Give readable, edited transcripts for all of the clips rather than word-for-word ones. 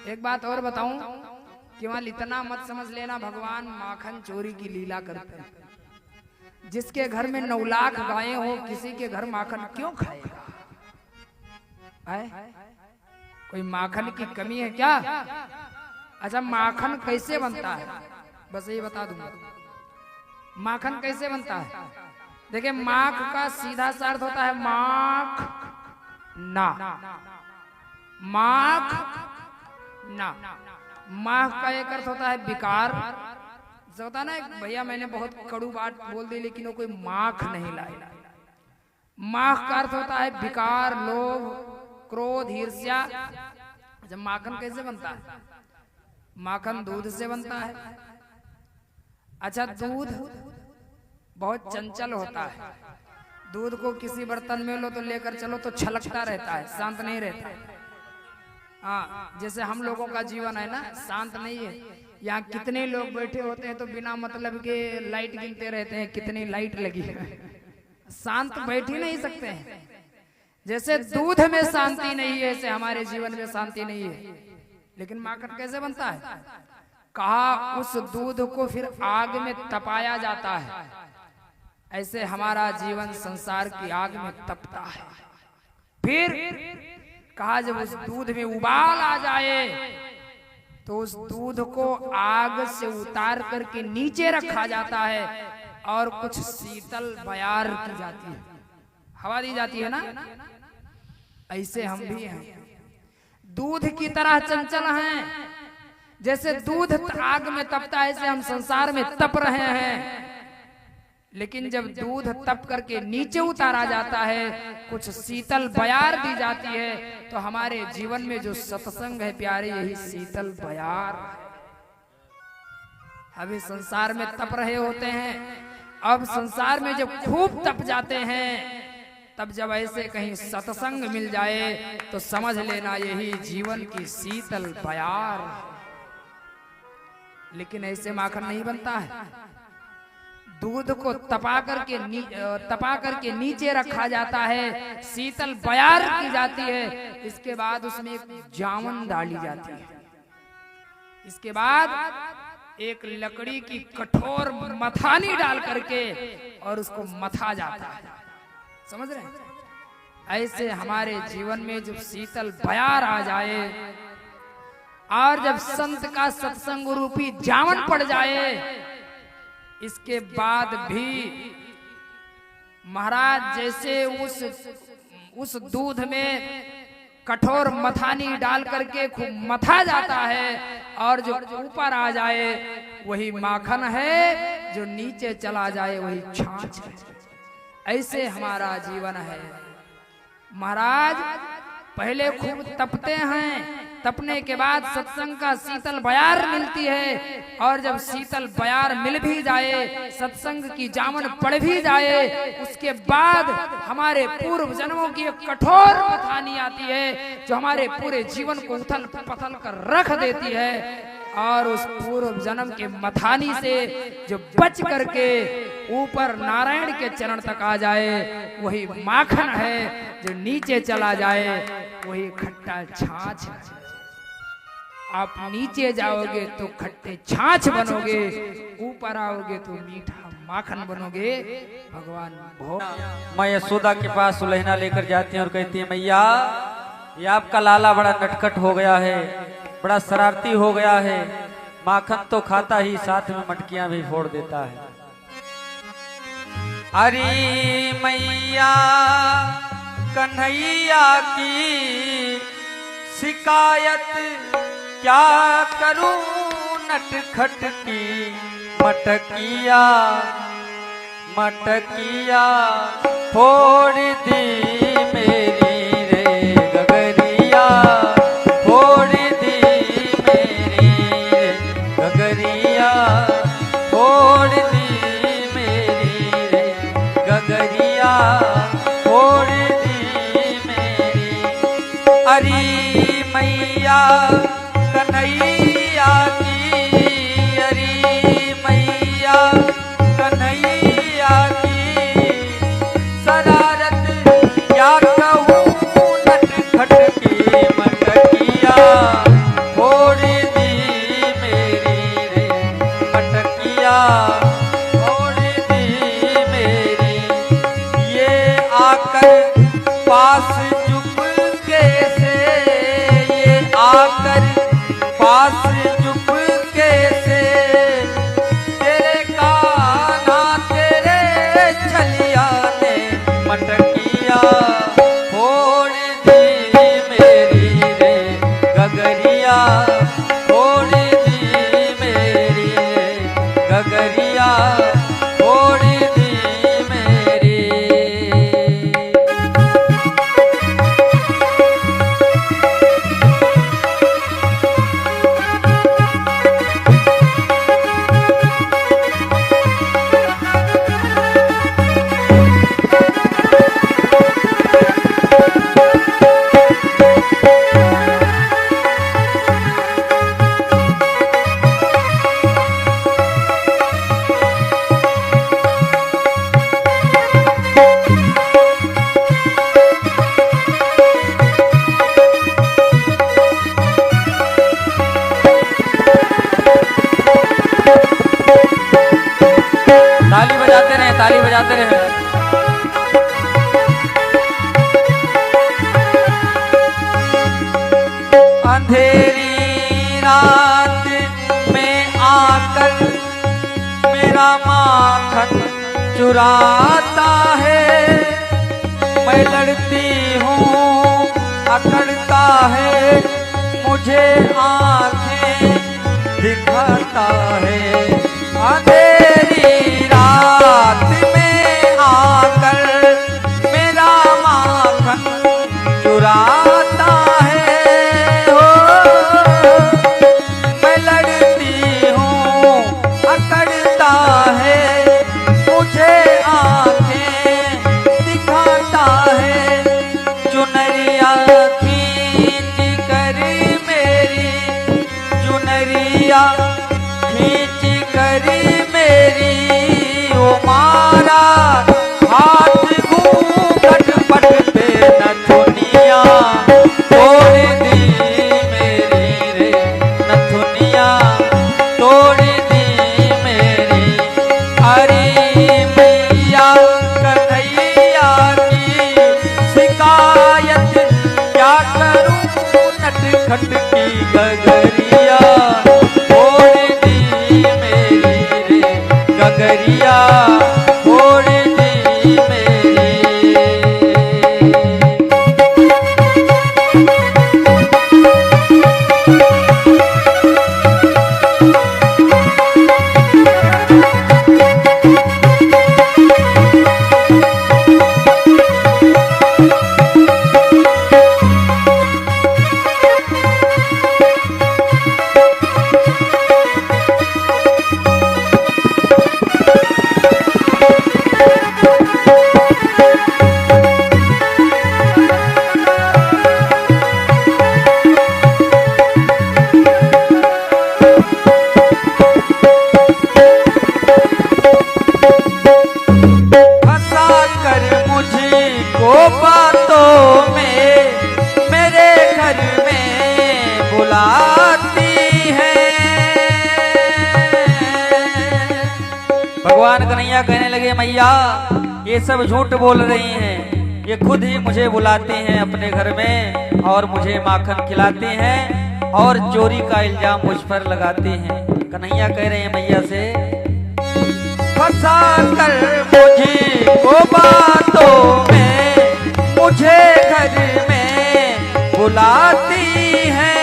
एक बात और बताऊं, केवल इतना मत समझ लेना भगवान माखन चोरी की लीला करते हैं। जिसके घर में 9 लाख गायें हो, किसी के घर माखन क्यों खाएगा? कोई माखन की कमी है क्या? अच्छा, माखन कैसे बनता है बस ये बता दूंगा। माखन कैसे बनता है? देखिए, माख का सीधा सा अर्थ होता है माख ना, माख ना। माख का एक अर्थ होता है विकार। होता ना भैया मैंने बहुत कड़ू बात बोल दी लेकिन वो कोई माख नहीं लाई। माख का अर्थ होता है विकार, लोभ, क्रोध, ईर्ष्या। जब माखन कैसे बनता है? माखन दूध से बनता है। अच्छा, दूध बहुत चंचल होता है। दूध को किसी बर्तन में लो तो लेकर चलो तो छलकता रहता है, शांत नहीं रहता। हाँ, जैसे हम लोगों का जीवन है ना, शांत नहीं है। यहाँ कितने लोग बैठे होते हैं तो बिना मतलब के लाइट गिनते रहते हैं, कितनी लाइट लगी है। शांत बैठ ही नहीं सकते हैं। जैसे दूध में शांति नहीं है, ऐसे हमारे जीवन में शांति नहीं है। लेकिन माखन कैसे बनता है? कहा उस दूध को फिर आग में तपाया जाता है। ऐसे हमारा जीवन संसार की आग में तपता है। फिर कहा जब उस दूध में उबाल आ जाए तो उस दूध को आग से उतार करके नीचे रखा जाता है और कुछ शीतल बयार की जाती है, हवा दी जाती है ना। ऐसे हम भी हैं, दूध की तरह चंचल हैं। जैसे दूध आग में तपता है, ऐसे हम संसार में तप रहे हैं। लेकिन जब दूध तप करके नीचे उतारा जाता है, कुछ शीतल बयार दी जाती है, तो हमारे जीवन में जो सत्संग है प्यारे, यही शीतल बयार। अभी संसार में तप रहे होते हैं, अब संसार में जब खूब तप जाते हैं, तब जब ऐसे कहीं सत्संग मिल जाए तो समझ लेना यही जीवन की शीतल बयार। लेकिन ऐसे माखन नहीं बनता है। दूध को तपा करके नीचे रखा जाता है, शीतल बयार की जाती है। इसके बाद उसमें एक जावन डाली जाती है। इसके बाद एक लकड़ी की कठोर मथानी डाल करके और उसको मथा जाता है। समझ रहे हैं? ऐसे हमारे जीवन में जब शीतल बयार आ जाए और जब संत का सत्संग रूपी जावन पड़ जाए, इसके बाद भी महाराज जैसे उस दूध में कठोर मथानी डाल करके खूब मथा जाता है और जो ऊपर आ जाए वही माखन है, जो नीचे चला जाए वही छाछ है। ऐसे हमारा जीवन है महाराज। पहले खूब तपते हैं, तपने के बाद सत्संग का शीतल बयार मिलती है, और जब शीतल बयार मिल भी जाए, सत्संग की जामन पड़ भी जाए, उसके बाद हमारे पूर्व जन्मों की एक कठोर मथानी आती है जो हमारे पूरे जीवन को उथल पथल कर रख देती है। और उस पूर्व जन्म के मथानी से जो बच करके ऊपर नारायण के चरण तक आ जाए वही माखन है, जो नीचे चला जाए वही खट्टा छाछ है। आप नीचे जाओगे तो खट्टे छाछ बनोगे, ऊपर आओगे तो मीठा माखन बनोगे। भगवान भोग। मैं यशोदा के पास सुलहना लेकर जाती हूँ और कहती है, मैया ये आपका लाला बड़ा नटखट हो गया है, बड़ा शरारती हो गया है, माखन तो खाता ही साथ में मटकियां भी फोड़ देता है। अरे मैया कन्हैया की शिकायत क्या करूं, नटखट की मटकिया मटकिया फोड़ दी मेरी रे गगरिया, फोड़ दी मेरी रे गगरिया, फोड़ दी मेरी रे गगरिया, फोड़ दी मेरी। अरे मैया कन्हैया की, अरे मैया कन्हैया की शरारत क्या कहूँ, नटखट की मटकिया फोड़ आकर पास चुपके से तेरे कान्हा तेरे छलिया ने मटकिया फोड़ दी मेरी रे गगरिया, फोड़ दी मेरी रे गगरिया, फोड़ दी मेरी। ताली बजाते रहे, ताली बजाते रहे। अंधेरी रात में आकर मेरा माखन चुराता है, मैं लड़ती हूँ अकड़ता है, मुझे आंखें दिखाता है। अंधेरी रात में आकर मेरा माखन चुराता है, हो मैं लड़ती हूँ अकड़ता है, मुझे आंखें दिखाता है। चुनरिया खींच कर मेरी, चुनरिया खींच कर मेरी, ओ मारा हाथ घूंघट पट पे नथुनिया तोड़ दी मेरी रे नथुनिया तोड़ दी मेरी। हरी मैया कन्हैया की शिकायत क्या करूं नटखट की गगरिया, तोड़ दी मेरी रे गगरिया, तोड़ दी मेरी। बातों में मेरे घर में बुलाती है। भगवान कन्हैया कहने लगे मैया ये सब झूठ बोल रही हैं, ये खुद ही मुझे बुलाती हैं अपने घर में और मुझे माखन खिलाती हैं और चोरी का इल्जाम मुझ पर लगाती हैं। कन्हैया कह रहे हैं मैया से फंसा कर मुझे को बातों में मुझे घर में बुलाती है,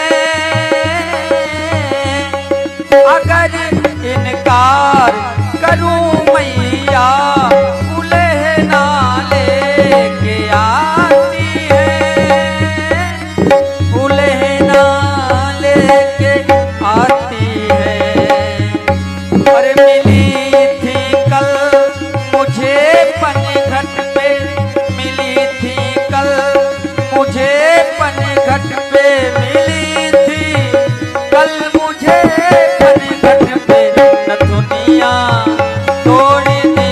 अगर इनकार करूं मैया उलहना लेके आती है, उलहना लेके आती है। और मिली थी कल मुझे पनघट पे, मिली थी कल मुझे पनघट पे, मिली थी कल मुझे पनघट पे नथुनिया तोड़ दी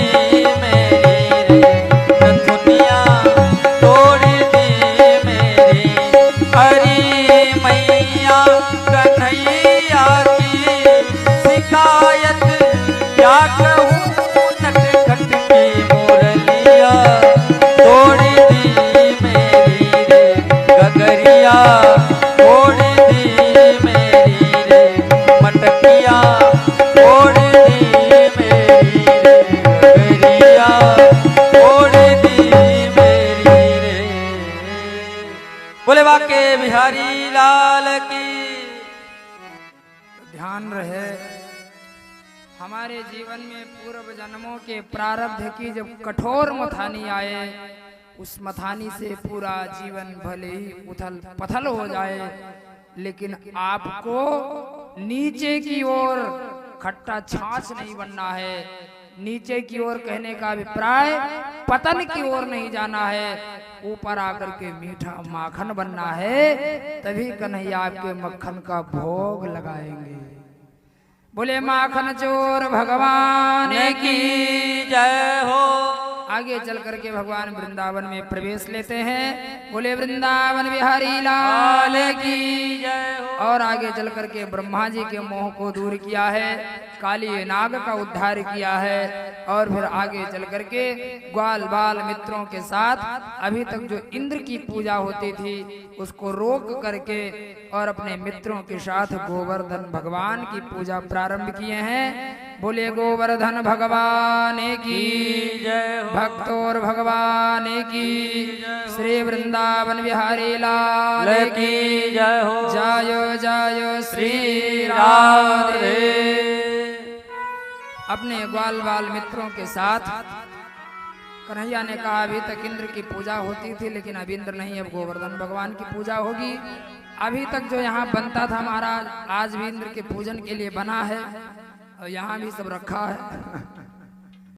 मेरी रे नथुनिया तोड़ दी मेरी। हरी मैया कन्हैया की शिकायत क्या कहूँ नटखट की मुरलिया तोड़ दी मेरी रे गगरिया तोड़ दी ध्यान रहे, हमारे जीवन में पूर्व जन्मों के प्रारब्ध की जब कठोर मथानी आए, उस मथानी से पूरा जीवन भले ही उथल पथल हो जाए, लेकिन आपको नीचे की ओर खट्टा छाछ नहीं बनना है। नीचे की ओर कहने का अभिप्राय पतन की ओर नहीं जाना है, ऊपर आकर के मीठा माखन बनना है, तभी कन्हैया आपके मक्खन का भोग लगाएंगे। बोले माखन चोर भगवान की जय हो। आगे चल करके भगवान वृंदावन में प्रवेश लेते हैं। बोले वृंदावन बिहारी लाल की जय हो। और आगे चल करके ब्रह्मा जी के मोह को दूर किया है, काली नाग का उद्धार किया है, और फिर आगे चल करके ग्वाल बाल मित्रों के साथ अभी तक जो इंद्र की पूजा होती थी उसको रोक करके और अपने मित्रों के साथ गोवर्धन भगवान की पूजा प्रारंभ किए हैं। बोले गोवर्धन भगवान की जय हो। भक्तोर भगवान की श्री वृंदावन बिहारी लाल की जय हो। जय जय श्री राधे। अपने ग्वाल बाल मित्रों के साथ कन्हैया ने कहा अभी तक इंद्र की पूजा होती थी, लेकिन अब इंद्र नहीं, अब गोवर्धन भगवान की पूजा होगी। अभी तक जो यहाँ बनता था महाराज, आज भी इंद्र के पूजन के लिए बना है, और यहाँ भी सब रखा है।